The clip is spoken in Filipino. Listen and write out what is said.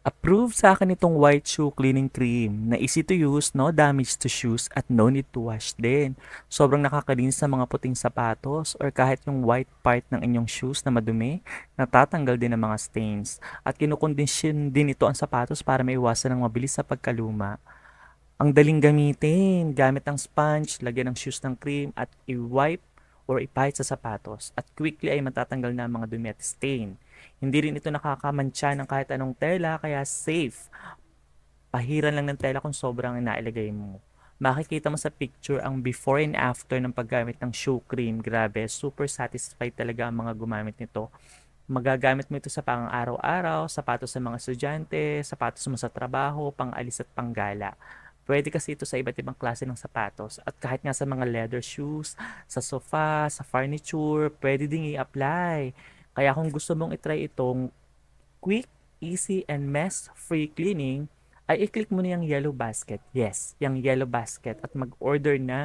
Approve sa akin itong white shoe cleaning cream na easy to use, no damage to shoes at no need to wash din. Sobrang nakakalinis sa mga puting sapatos or kahit yung white part ng inyong shoes na madumi, natatanggal din ng mga stains. At kinukondisyon din ito ang sapatos para maiwasan ng mabilis sa pagkaluma. Ang daling gamitin, gamit ang sponge, lagyan ng shoes ng cream at i-wipe or ipahid sa sapatos at quickly ay matatanggal na ang mga dumi at stain. Hindi rin ito nakakamantsa ng kahit anong tela kaya safe. Pahiran lang ng tela kung sobrang inailagay mo. Makikita mo sa picture ang before and after ng paggamit ng shoe cream. Grabe, super satisfied talaga ang mga gumamit nito. Magagamit mo ito sa pang-araw-araw, sapatos sa mga estudyante, sapatos mo sa trabaho, pang-alis at panggala. Pwede kasi ito sa iba't ibang klase ng sapatos at kahit nga sa mga leather shoes, sa sofa, sa furniture, pwede ding i-apply. Kaya kung gusto mong itry itong quick, easy, and mess-free cleaning, ay i-click mo na yung yellow basket. Yes, yung yellow basket at mag-order na.